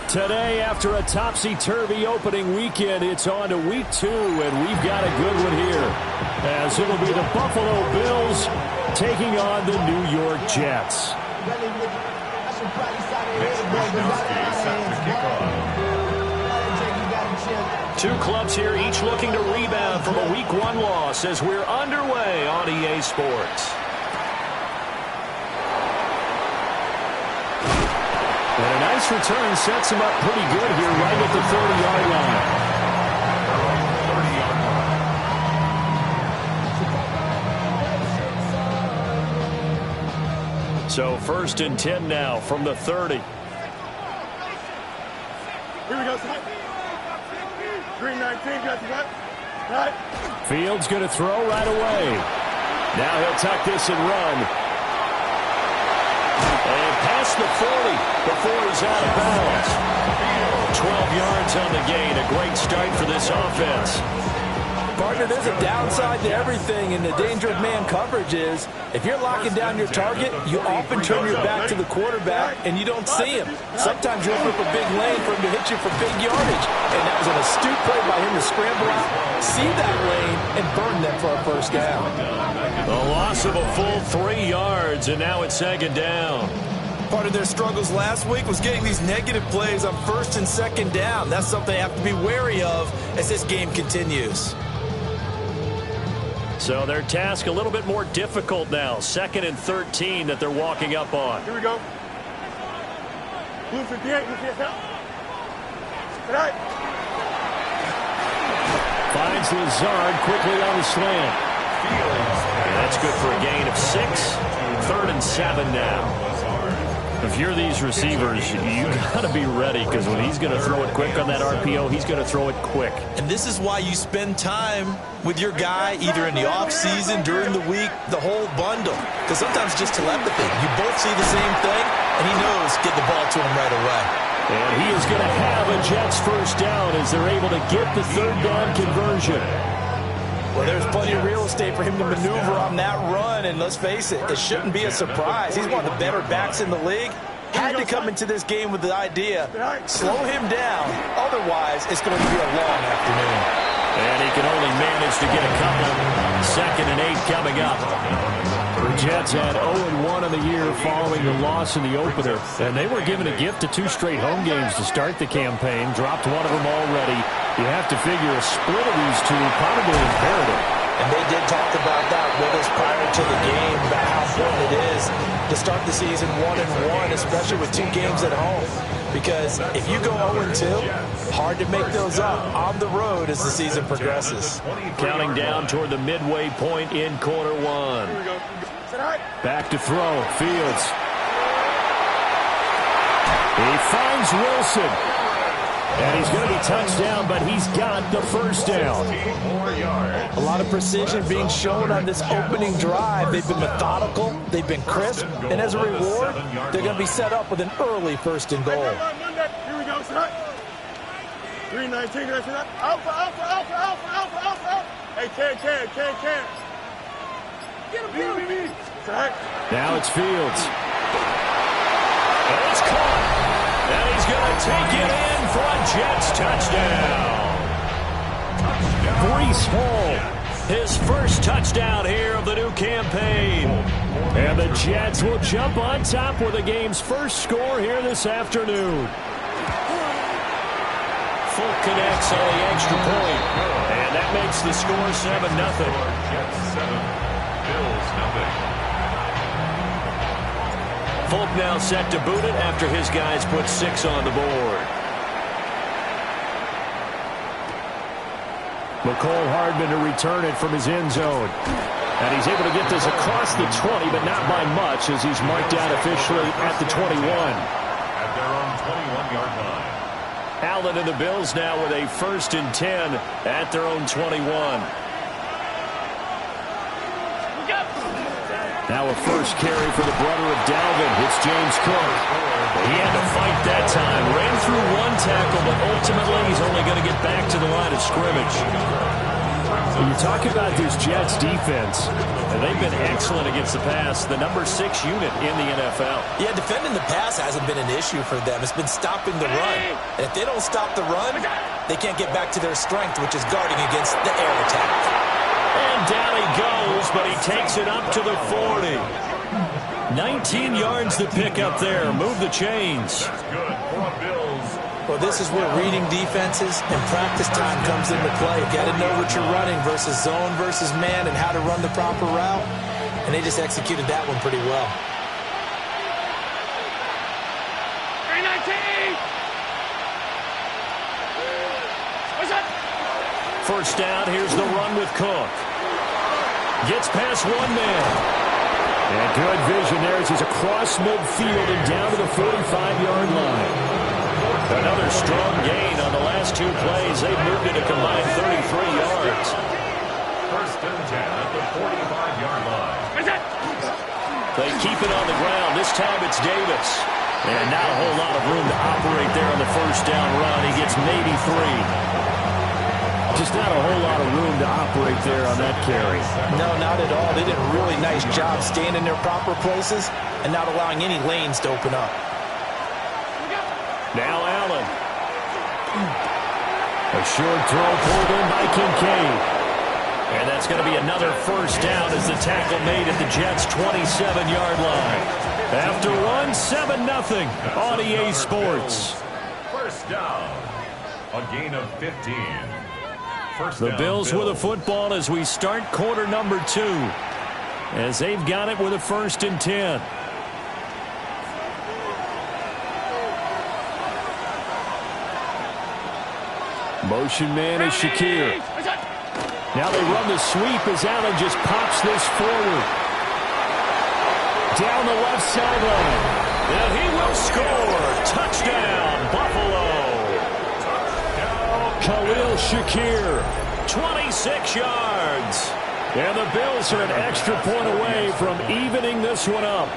Today, after a topsy-turvy opening weekend, it's on to week 2, and we've got a good one here, as it'll be the Buffalo Bills taking on the New York Jets. Two clubs here, each looking to rebound from a Week 1 loss as we're underway on EA Sports. And a nice return sets him up pretty good here right at the 30-yard line. So 1st and 10 now from the 30. Here we go, son. Green 19, got you what? Right. Fields going to throw right away. Now he'll tuck this and run. And past the 40 before he's out of bounds. 12 yards on the gain. A great start for this offense. Partner, there's a downside to everything, and the danger of man coverage is if you're locking down your target, you often turn your back to the quarterback and you don't see him. Sometimes you open up a big lane for him to hit you for big yardage, and that was an astute play by him to scramble out, see that lane, and burn them for a first down. A loss of a full 3 yards, and now it's 2nd down. Part of their struggles last week was getting these negative plays on 1st and 2nd down. That's something they have to be wary of as this game continues. So their task a little bit more difficult now. 2nd and 13 that they're walking up on. Here we go. Blue 58, blue 58. Right. Finds Lazard quickly on the slant. And that's good for a gain of 6. 3rd and 7 now. If you're these receivers, you got to be ready, because when he's going to throw it quick on that RPO, he's going to throw it quick. And this is why you spend time with your guy either in the offseason, during the week, the whole bundle. Because sometimes it's just telepathy. You both see the same thing, and he knows get the ball to him right away. And he is going to have a Jets first down as they're able to get the 3rd down conversion. Well, there's plenty of real estate for him to maneuver on that run, and let's face it, it shouldn't be a surprise. He's one of the better backs in the league. Had to come into this game with the idea, slow him down, otherwise it's going to be a long afternoon. And he can only manage to get a couple. 2nd and 8 coming up. The Jets had 0-1 in the year following the loss in the opener, and they were given a gift of 2 straight home games to start the campaign. Dropped one of them already. You have to figure a split of these two probably imperative. And they did talk about that with us prior to the game, about how important it is to start the season 1-1, especially with 2 games at home. Because if you go 0-2, hard to make those up on the road as the season progresses. Counting down toward the midway point in quarter 1. Back to throw. Fields. He finds Wilson. And he's going to be touched down, but he's got the first down. A lot of precision being shown on this opening drive. They've been methodical. They've been crisp. And as a reward, they're going to be set up with an early 1st and goal. Here we go, son. Green 19, alpha, alpha, alpha, alpha, alpha, alpha. Hey, can. Get him. Now it's Fields. And it's caught. And he's going to take it in for a Jets touchdown. Breece Hall, his first touchdown here of the new campaign. And the Jets will jump on top with the game's first score here this afternoon. Fulk connects on the extra point. And that makes the score 7-0. Jets 7, Bills 0. Fulk now set to boot it after his guys put 6 on the board. McCole Hardman to return it from his end zone. And he's able to get this across the 20, but not by much, as he's marked down officially at the 21. At their own 21-yard line. Allen and the Bills now with a 1st and 10 at their own 21. Now a first carry for the brother of Dalvin. It's James Cook. He had to fight that time. Ran through one tackle, but ultimately he's only going to get back to the line of scrimmage. You talk about this Jets defense, and they've been excellent against the pass, the number 6 unit in the NFL. Yeah, defending the pass hasn't been an issue for them. It's been stopping the run. And if they don't stop the run, they can't get back to their strength, which is guarding against the air attack. And down he goes, but he takes it up to the 40. 19 yards to pick up there. Move the chains. That's good for Bills. Well, this is where reading defenses and practice time comes into play. You got to know what you're running versus zone versus man and how to run the proper route. And they just executed that one pretty well. 319! What's up? First down, here's the run with Cook. Gets past one man. And good vision there as he's across midfield and down to the 45-yard line. Another strong gain on the last 2 plays. They've moved it a combined 33 yards. First and 10 at the 45-yard line. They keep it on the ground. This time it's Davis. And not a whole lot of room to operate there on the first down run. He gets maybe 3. Just not a whole lot of room to operate there on that carry. No, not at all. They did a really nice job staying in their proper places and not allowing any lanes to open up. Now Allen. A short throw pulled in by Kincaid. And that's going to be another first down as the tackle made at the Jets' 27-yard line. After one, 7-0 on EA Sports. First down. A gain of 15. First The down, Bills with a football as we start quarter number 2. As they've got it with a 1st and 10. Motion man is Shakir. Now they run the sweep as Allen just pops this forward. Down the left sideline. And he will score. Touchdown, Buffalo. Khalil Shakir, 26 yards. And the Bills are an extra point away from evening this one up.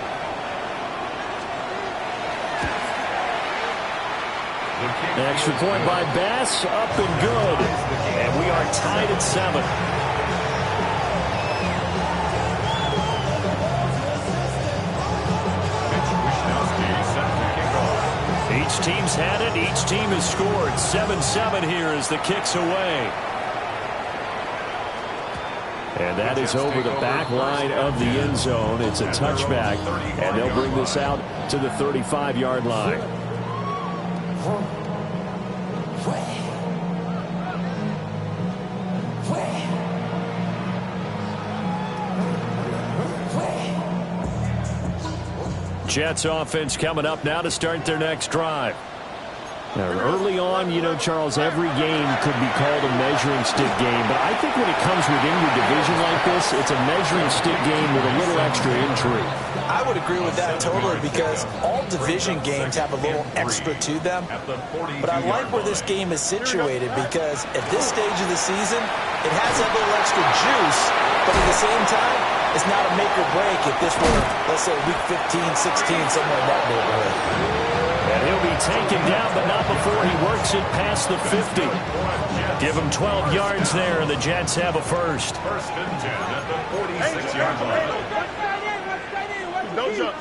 Extra point by Bass, up and good. And we are tied at 7. Each team's had it. Each team has scored. 7-7 here as the kick's away. And that is over the back line of the end zone. It's a touchback, and they'll bring this out to the 35-yard line. Jets offense coming up now to start their next drive. Now, early on, you know, Charles, every game could be called a measuring stick game. But I think when it comes within your division like this, it's a measuring stick game with a little extra intrigue. I would agree with that totally because all division games have a little extra to them. But I like where this game is situated because at this stage of the season, it has that little extra juice. But at the same time, it's not a make or break if this were, let's say, week 15, 16, somewhere in that neighborhood. And he'll be taken down, but not before he works it past the 50. Give him 12 yards there, and the Jets have a first. First and 10 at the 46-yard line. No jump.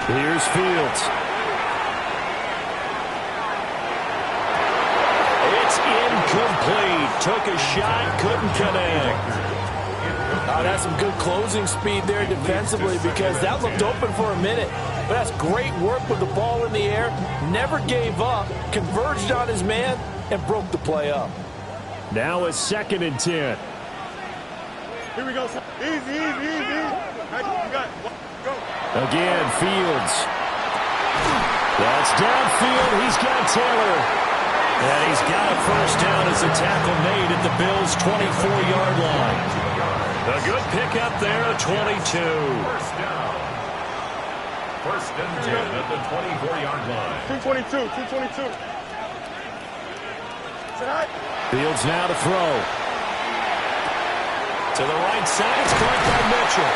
Here's Fields. It's incomplete. Took a shot, couldn't connect. That's some good closing speed there defensively because that looked open for a minute. But that's great work with the ball in the air. Never gave up, converged on his man, and broke the play up. Now a 2nd and 10. Here we go. Easy. You got it. Go. Again, Fields. That's downfield. He's got Taylor. And he's got a first down as a tackle made at the Bills' 24-yard line. A good pickup there, a 22. First down. First and 10 at the 24-yard line. 222. Fields now to throw. To the right side, it's caught by Mitchell.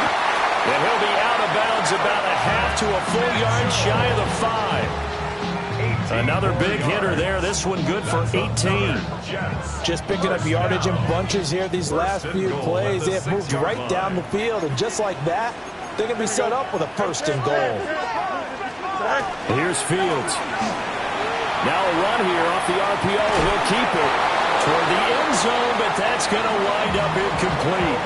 And he'll be out of bounds about a half to a full yard shy of the 5. Another big hitter there. This one good for 18. Just picking up yardage in bunches here these last few plays. They have moved right down the field, and just like that, they're going to be set up with a first and goal. Here's Fields. Now a run here off the RPO. He'll keep it toward the end zone, but that's going to wind up incomplete.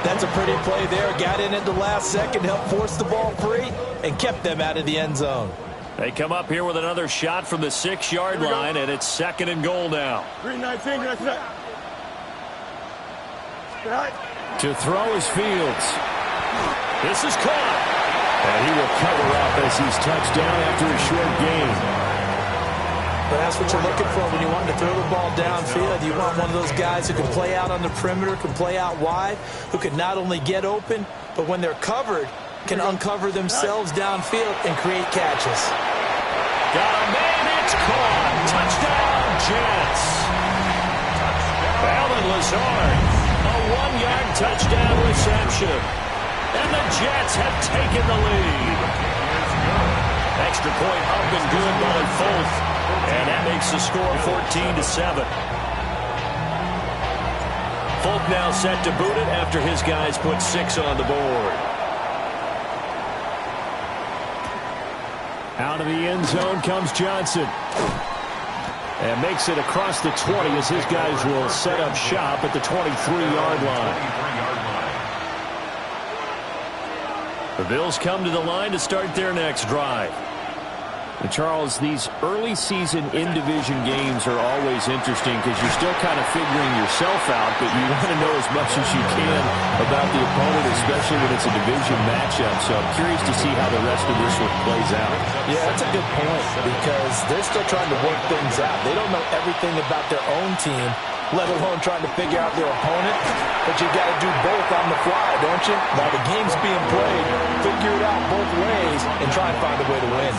That's a pretty play there. Got in at the last second, helped force the ball free, and kept them out of the end zone. They come up here with another shot from the 6-yard line, and it's second and goal now. 319, To throw is Fields. This is caught. And he will cover up as he's touched down after a short gain. But that's what you're looking for when you want to throw the ball downfield. You want one of those guys who can play out on the perimeter, can play out wide, who can not only get open, but when they're covered, can uncover themselves downfield and create catches. Got a man, it's caught. Touchdown, Jets. Allen Lazard, a 1-yard touchdown reception. And the Jets have taken the lead. Extra point up and good by Folk. And that makes the score 14-7. Folk now set to boot it after his guys put 6 on the board. Out of the end zone comes Johnson. And makes it across the 20 as his guys will set up shop at the 23-yard line. The Bills come to the line to start their next drive. And Charles, these early season in-division games are always interesting because you're still kind of figuring yourself out, but you want to know as much as you can about the opponent, especially when it's a division matchup. So I'm curious to see how the rest of this one plays out. Yeah, that's a good point because they're still trying to work things out. They don't know everything about their own team, let alone trying to figure out their opponent. But you got to do both on the fly, don't you? While the game's being played, figure it out both ways and try and find a way to win.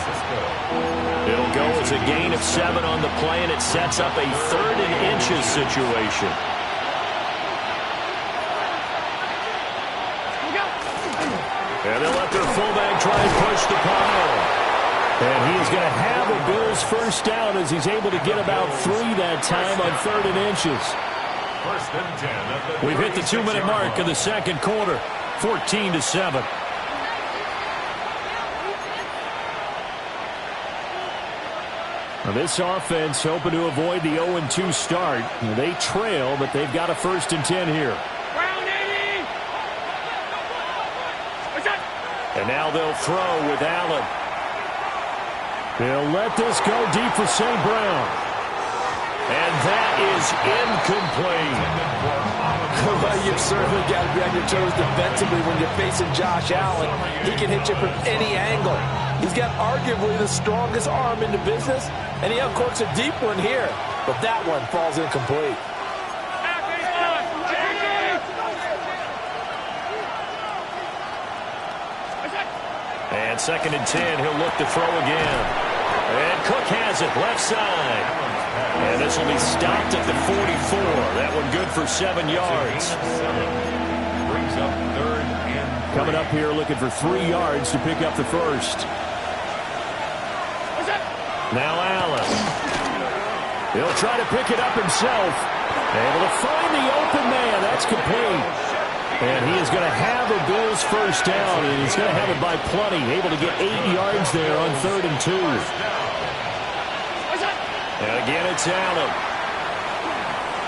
It'll go as a gain of 7 on the play, and it sets up a 3rd and inches situation. And they'll let their fullback try and push the pile. And he is going to have a Bills first down as he's able to get about 3 that time on 3rd and inches. We've hit the 2-minute mark of the second quarter, 14-7. Now this offense hoping to avoid the 0-2 start. They trail, but they've got a 1st and 10 here. And now they'll throw with Allen. They'll let this go deep for St. Brown. And that is incomplete. Well, you've certainly got to be on your toes defensively when you're facing Josh Allen. He can hit you from any angle. He's got arguably the strongest arm in the business, and he uncorks a deep one here. But that one falls incomplete. And 2nd and 10, he'll look to throw again. And Cook has it, left side. And this will be stopped at the 44. That one good for 7 yards. Brings up 3rd and 3. Coming up here looking for 3 yards to pick up the first. Now Allen. He'll try to pick it up himself. Able to find the open man. That's complete. And he is going to have a Bills first down, and he's going to have it by plenty. Able to get 8 yards there on 3rd and 2. And again, it's Allen.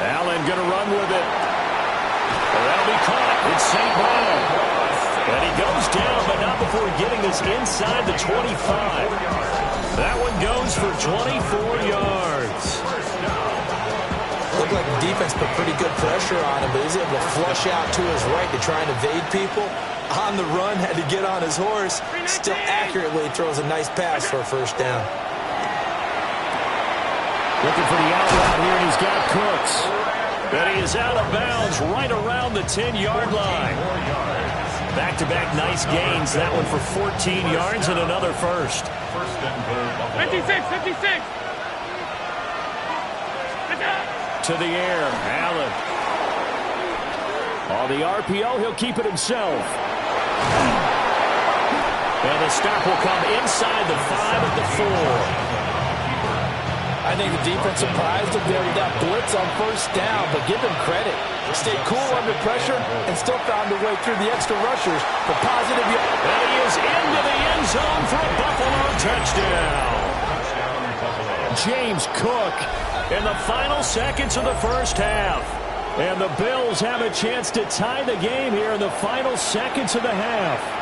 Allen going to run with it. And that'll be caught. It's St. Brown. And he goes down, but not before getting this inside the 25. That one goes for 24 yards. Looked like the defense put pretty good pressure on him, but he's able to flush out to his right to try and evade people. On the run, had to get on his horse. Still accurately throws a nice pass for a first down. Looking for the out route here, and he's got Cooks. But he is out of bounds right around the 10-yard line. Back-to-back nice gains. That one for 14 yards and another first. 56. To the air, Allen. On the RPO, he'll keep it himself. And the stop will come inside the 5 at the 4. I think the defense surprised him there with that blitz on first down, but give him credit. Stayed cool under pressure and still found a way through the extra rushers for positive. And he is into the end zone for a Buffalo touchdown. James Cook in the final seconds of the first half. And the Bills have a chance to tie the game here in the final seconds of the half.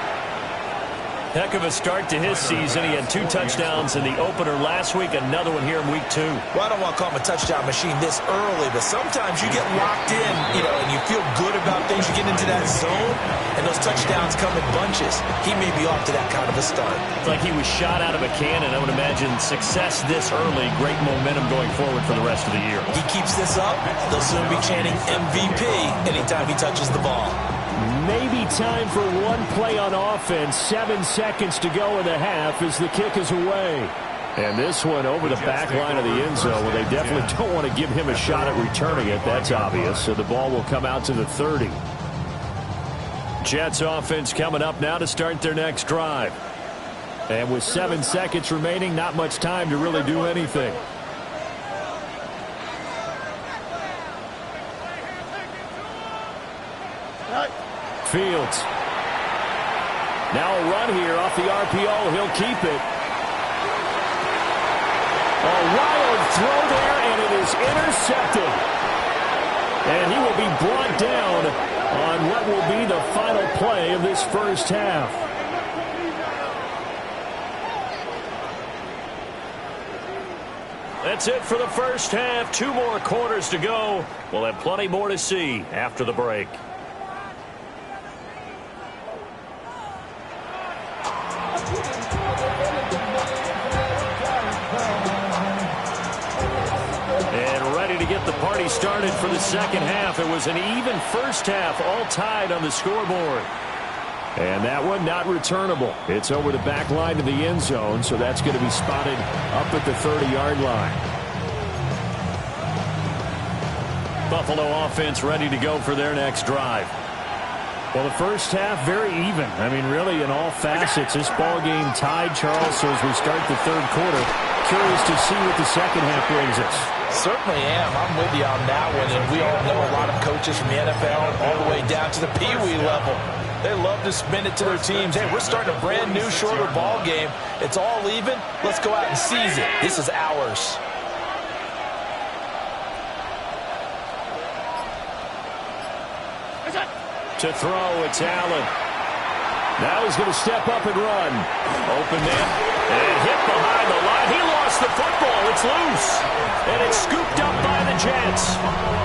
Heck of a start to his season. He had 2 touchdowns in the opener last week, another one here in week 2. Well, I don't want to call him a touchdown machine this early, but sometimes you get locked in, and you feel good about things. You get into that zone, and those touchdowns come in bunches. He may be off to that kind of a start. It's like he was shot out of a cannon. I would imagine success this early, great momentum going forward for the rest of the year. He keeps this up, they'll soon be chanting MVP anytime he touches the ball. Maybe time for one play on offense. 7 seconds to go in the half as the kick is away. And this one over the back line of the end zone. Well, they definitely don't want to give him a shot at returning it. That's obvious. So the ball will come out to the 30. Jets offense coming up now to start their next drive. And with 7 seconds remaining, not much time to really do anything. Fields. Now a run here off the RPO. He'll keep it. A wild throw there, and it is intercepted. And he will be brought down on what will be the final play of this first half. That's it for the first half. 2 more quarters to go. We'll have plenty more to see after the break. And ready to get the party started for the second half. It was an even first half, all tied on the scoreboard. And that one not returnable. It's over the back line of the end zone, so that's going to be spotted up at the 30-yard line. Buffalo offense ready to go for their next drive. Well, the first half very even. I mean, really in all facets. This ball game tied, Charles, so as we start the third quarter, curious to see what the second half brings us. Certainly am. I'm with you on that one, and we all know a lot of coaches from the NFL all the way down to the Pee-wee level. They love to spin it to their teams. Hey, we're starting a brand new, shorter ball game. It's all even. Let's go out and seize it. This is ours. To throw, it's Allen. Now he's going to step up and run. Open man, and hit behind the line. He lost the football. It's loose. And it's scooped up by the Jets.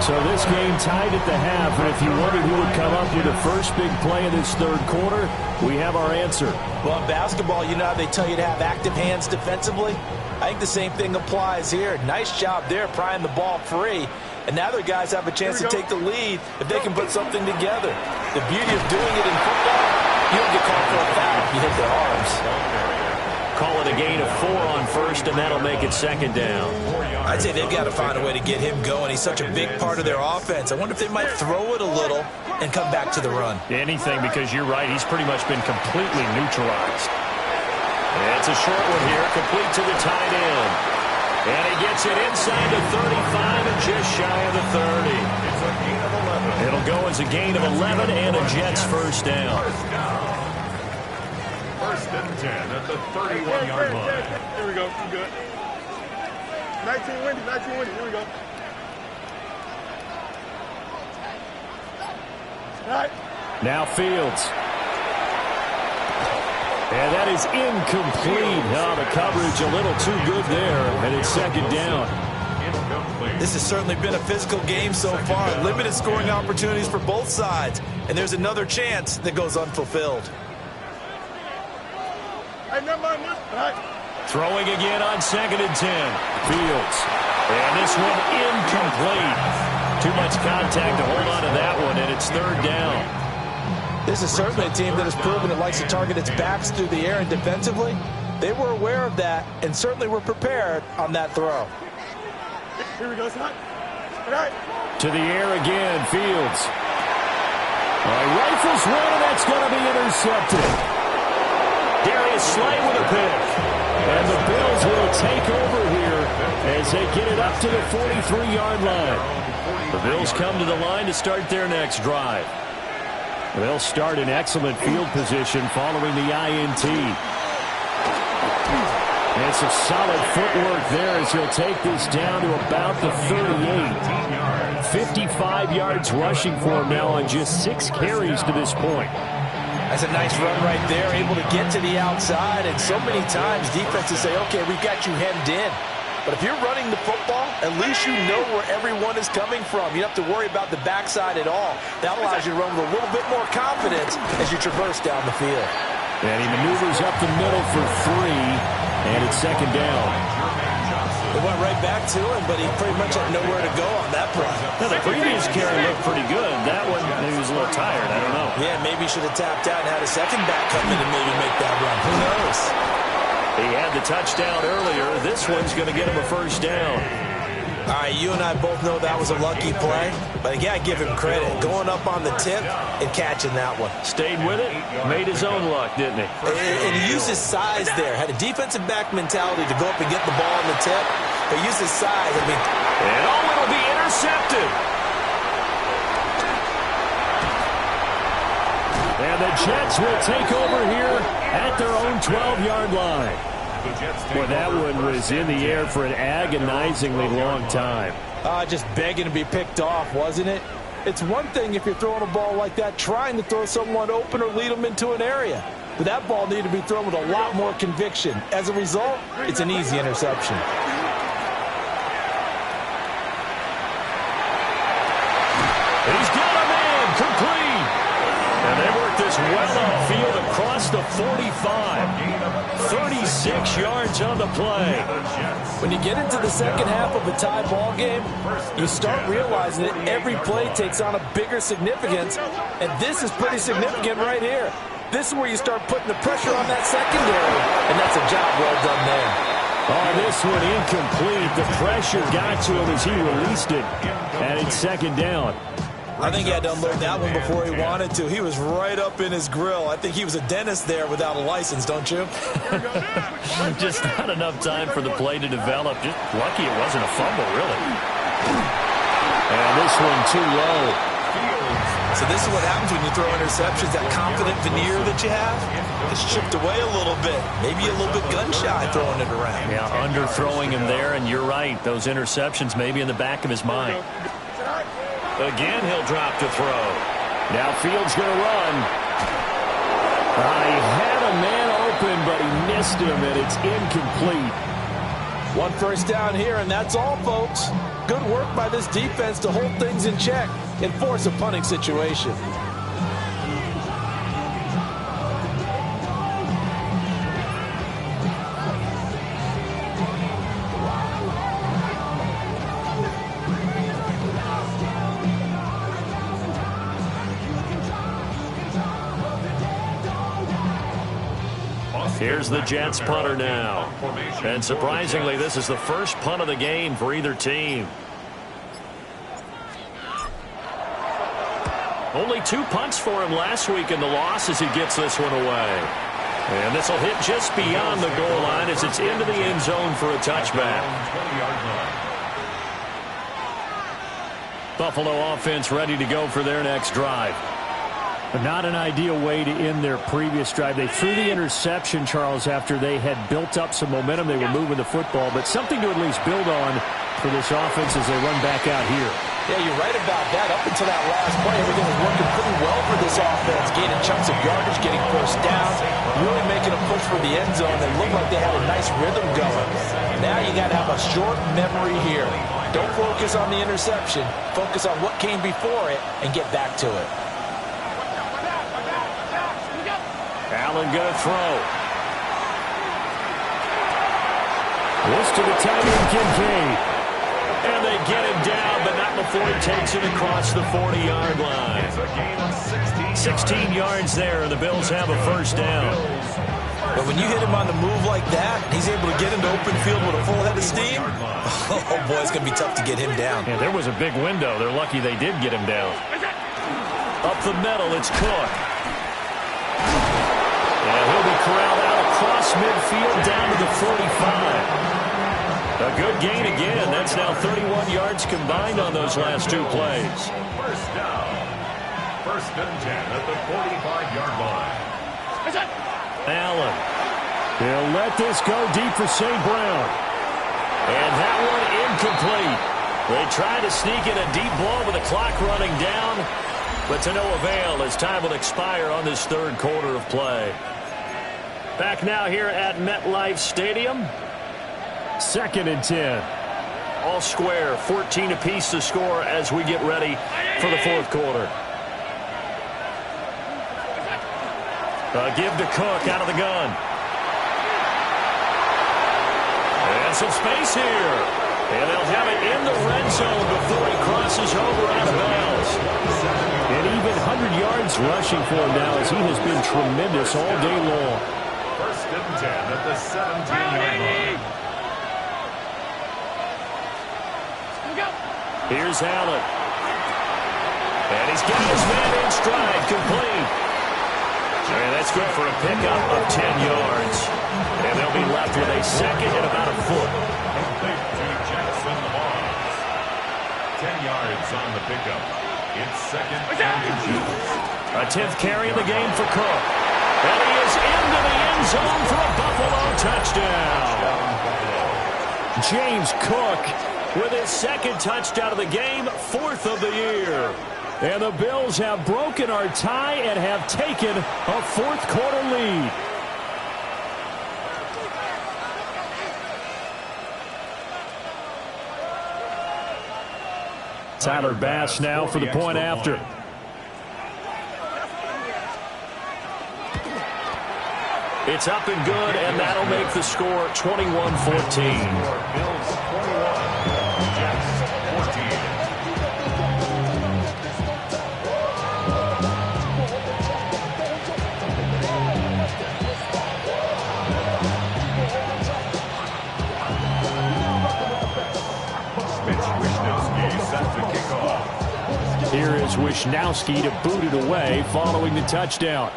So this game tied at the half, and if you wondered who would come up with the first big play of this third quarter, we have our answer. Well, in basketball, you know how they tell you to have active hands defensively? I think the same thing applies here. Nice job there prying the ball free. And now their guys have a chance to take the lead if they can put something together. The beauty of doing it in football, you don't get called for a foul if you hit their arms. Call it a gain of 4 on first, and that'll make it second down. I'd say they've got to find a way to get him going. He's such a big part of their offense. I wonder if they might throw it a little and come back to the run. Anything, because you're right. He's pretty much been completely neutralized. And it's a short one here, complete to the tight end. And he gets it inside the 35 and just shy of the 30. It's a gain of 11. It'll go as a gain of 11 and a Jets first down. First and 10 at the 31-yard line. Here we go. I'm good. 19 windy. Here we go. All right. Now Fields. And that is incomplete. Oh, the coverage a little too good there, and it's second down. This has certainly been a physical game so far. Limited scoring opportunities for both sides. And there's another chance that goes unfulfilled. Throwing again on second and 10. Fields. And this one incomplete. Too much contact to hold on to that one, and it's third down. This is certainly a team that has proven it likes to target its backs through the air, and defensively, they were aware of that and certainly were prepared on that throw. Here we go, son. All right. To the air again, Fields. Rifles one, and that's going to be intercepted. Darius Slay with a pick. And the Bills will take over here as they get it up to the 43-yard line. The Bills come to the line to start their next drive. They'll start in excellent field position following the INT. And some solid footwork there as he'll take this down to about the 38. 55 yards rushing for him now on just 6 carries to this point. That's a nice run right there, able to get to the outside. And so many times defenses say, okay, we've got you hemmed in. But if you're running the football, at least you know where everyone is coming from. You don't have to worry about the backside at all. That allows you to run with a little bit more confidence as you traverse down the field. And he maneuvers up the middle for 3, and it's second down. They went right back to him, but he pretty much had nowhere to go on that play. Now, the previous carry looked pretty good. That one, maybe he was a little tired. I don't know. Yeah, maybe he should have tapped out and had a second back come in and maybe make that run. Who knows? He had the touchdown earlier. This one's going to get him a first down. All right, you and I both know that was a lucky play, but again, I give him credit. Going up on the tip and catching that one. Stayed with it, made his own luck, didn't he? And he used his size there. Had a defensive back mentality to go up and get the ball on the tip, but used his size. I mean, and it'll be intercepted. And the Jets will take over here at their own 12-yard line. Boy, that one was in the air for an agonizingly long time. Just begging to be picked off, wasn't it? It's one thing if you're throwing a ball like that, trying to throw someone open or lead them into an area. But that ball needed to be thrown with a lot more conviction. As a result, it's an easy interception. He's got a man complete. And they work this well upfield across the 45. 36 yards on the play. When you get into the second half of a tie ball game, you start realizing that every play takes on a bigger significance, and this is pretty significant right here. This is where you start putting the pressure on that secondary, and that's a job well done there. Oh, this one incomplete. The pressure got to him as he released it, and it's second down. I think he had to unload that one before he wanted to. He was right up in his grill. I think he was a dentist there without a license, don't you? Just not enough time for the play to develop. Just lucky it wasn't a fumble, really. And this one too low. So this is what happens when you throw interceptions. That confident veneer that you have is chipped away a little bit. Maybe a little bit gun-shy throwing it around. Yeah, underthrowing him there, and you're right. Those interceptions may be in the back of his mind. Again, he'll drop to throw. Now Fields going to run. He had a man open, but he missed him, and it's incomplete. One first down here, and that's all, folks. Good work by this defense to hold things in check and force a punting situation. Here's the Jets punter now. And surprisingly, this is the first punt of the game for either team. Only 2 punts for him last week in the loss as he gets this one away. And this will hit just beyond the goal line as it's into the end zone for a touchback. Buffalo offense ready to go for their next drive. But not an ideal way to end their previous drive. They threw the interception, Charles, after they had built up some momentum. They were moving the football, but something to at least build on for this offense as they run back out here. Yeah, you're right about that. Up until that last play, everything was working pretty well for this offense. Gaining chunks of yardage, getting first downs, really making a push for the end zone. They looked like they had a nice rhythm going. Now you got to have a short memory here. Don't focus on the interception. Focus on what came before it and get back to it. Allen going to throw. This to the tight end, Kincaid. And they get him down, but not before he takes it across the 40-yard line. 16 yards there, and the Bills have a first down. But when you hit him on the move like that, he's able to get into open field with a full head of steam. Oh, boy, it's going to be tough to get him down. Yeah, there was a big window. They're lucky they did get him down. Up the middle, it's Cook. And he'll be corralled out across midfield down to the 45. A good gain again. That's now 31 yards combined on those last two plays. First down. First and 10 at the 45-yard line. Allen. He'll let this go deep for St. Brown. And that one incomplete. They tried to sneak in a deep ball with the clock running down, but to no avail as time will expire on this third quarter of play. Back now here at MetLife Stadium. 2nd and 10. All square, 14 apiece to score as we get ready for the fourth quarter. Give to Cook out of the gun. And some space here. And they'll have it in the red zone before he crosses over out of bounds. And even 100 yards rushing for him now as he has been tremendous all day long. First and 10 at the 17-yard line. Here's Allen. And he's got his man in stride, complete. And that's good for a pickup of 10 yards. And they'll be left with a second and about a foot. Complete to Jackson Barnes. 10 yards on the pickup. It's second and inches. A 10th carry in the game for Cook. And he is into the end zone for a Buffalo touchdown. James Cook with his second touchdown of the game, 4th of the year. And the Bills have broken our tie and have taken a fourth quarter lead. Tyler Bass now for the point after. It's up and good, and that'll make the score 21-14. Bills 21, Jets 14. Here is Wishnowsky to boot it away following the touchdown.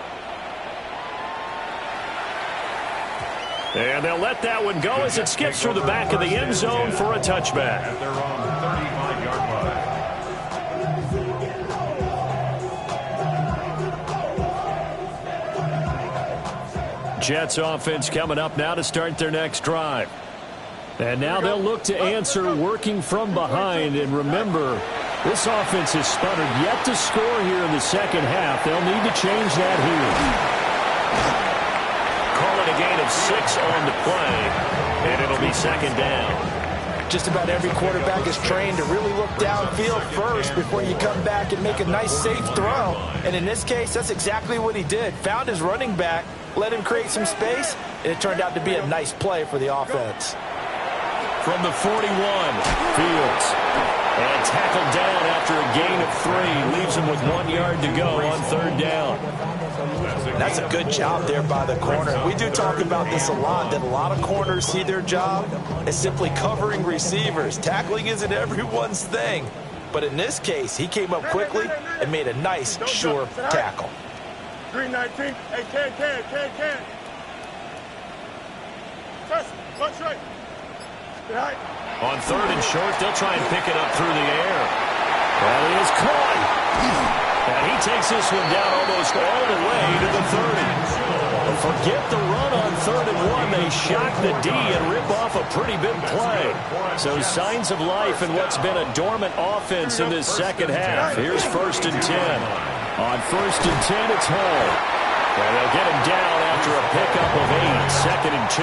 And they'll let that one go as it skips through the back of the end zone for a touchback. At their own 35-yard line. Jets offense coming up now to start their next drive. And now they'll look to answer working from behind. And remember, this offense has sputtered yet to score here in the second half. They'll need to change that here. Call it a gain of 6 on the play, and it'll be second down. Just about every quarterback is trained to really look downfield first before you come back and make a nice, safe throw. And in this case, that's exactly what he did. Found his running back, let him create some space, and it turned out to be a nice play for the offense. From the 41, Fields. And tackled down after a gain of 3. Leaves him with 1 yard to go on third down. That's a good job there by the corner. We do talk about this a lot, that a lot of corners see their job as simply covering receivers. Tackling isn't everyone's thing. But in this case, he came up quickly and made a nice, sure tackle. 319. Hey, can. First, watch right. Behind. On third and short, they'll try and pick it up through the air. That is caught. And he takes this one down almost all the way to the 30. Forget the run on 3rd and 1. They shock the D and rip off a pretty big play. So signs of life in what's been a dormant offense in this second half. Here's 1st and 10. On 1st and 10, it's Hall. And they'll get him down after a pickup of 8. 2nd and 2.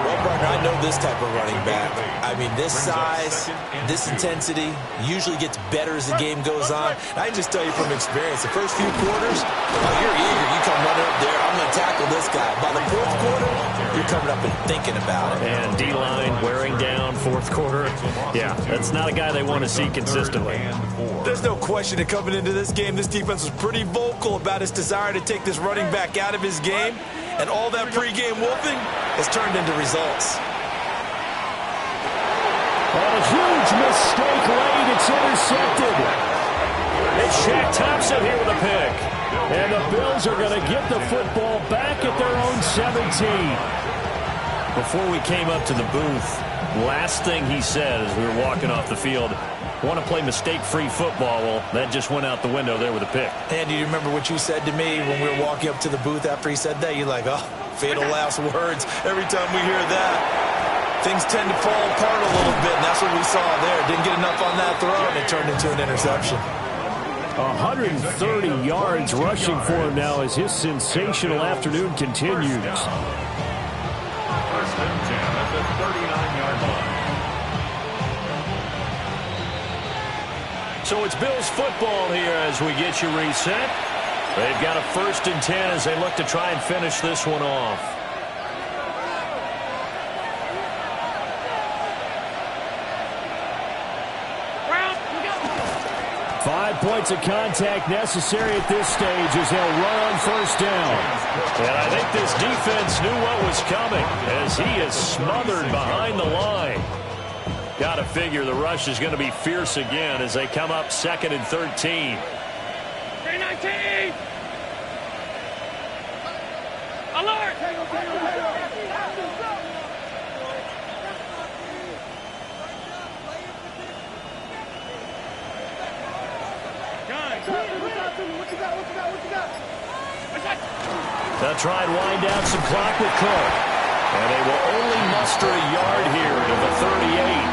Well, partner, I know this type of running back. I mean, this size, this intensity usually gets better as the game goes on. And I can just tell you from experience, the first few quarters, you're eager. You come running up there, I'm going to tackle this guy. By the fourth quarter, you're coming up and thinking about it. And D-line wearing down fourth quarter. Yeah, that's not a guy they want to see consistently. There's no question that coming into this game, this defense was pretty vocal about its desire to take this running back out of his game. And all that pregame wolfing has turned into results. And a huge mistake late. It's intercepted. It's Shaq Thompson here with a pick. And the Bills are going to get the football back at their own 17. Before we came up to the booth, last thing he said as we were walking off the field, want to play mistake-free football. Well, that just went out the window there with a pick. And do you remember what you said to me when we were walking up to the booth after he said that? You're like, oh, fatal last words. Every time we hear that, things tend to fall apart a little bit, and that's what we saw there. Didn't get enough on that throw, and it turned into an interception. 130 yards rushing for him now as his sensational afternoon continues. First and 10 at the 39-yard line. So it's Bills football here as we get you reset. They've got a 1st and 10 as they look to try and finish this one off. 5 points of contact necessary at this stage as they'll run on 1st down. And I think this defense knew what was coming as he is smothered behind the line. Got to figure the rush is going to be fierce again as they come up 2nd and 13. 319! Alert! They'll try and wind down some clock with Cook. And they will only muster a yard here to the 38.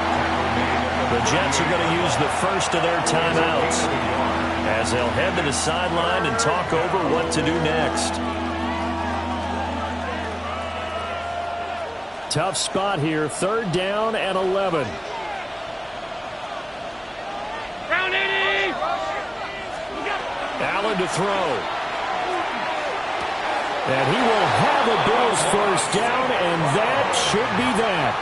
The Jets are going to use the first of their timeouts as they'll head to the sideline and talk over what to do next. Tough spot here, 3rd down and 11. Round 80! Allen to throw. And he will have a Bills 1st down, and that should be that.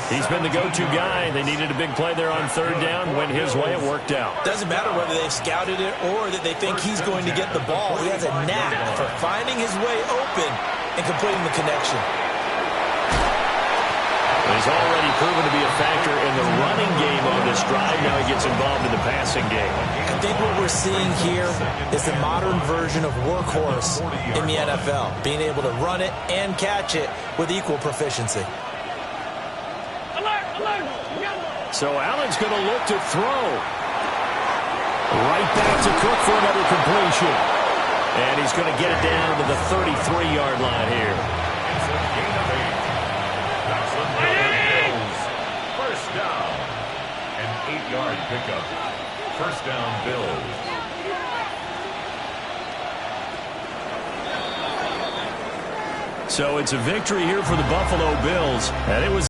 He's been the go-to guy. They needed a big play there on 3rd down. Went his way. It worked out. Doesn't matter whether they've scouted it or that they think he's going to get the ball. He has a knack for finding his way open and completing the connection. He's already proven to be a factor in the running game on this drive. Now he gets involved in the passing game. I think what we're seeing here is the modern version of workhorse in the NFL, being able to run it and catch it with equal proficiency. So Allen's going to look to throw. Right back to Cook for another completion. And he's going to get it down to the 33-yard line here. First down. An 8-yard pickup. First down, Bills. So it's a victory here for the Buffalo Bills. And it was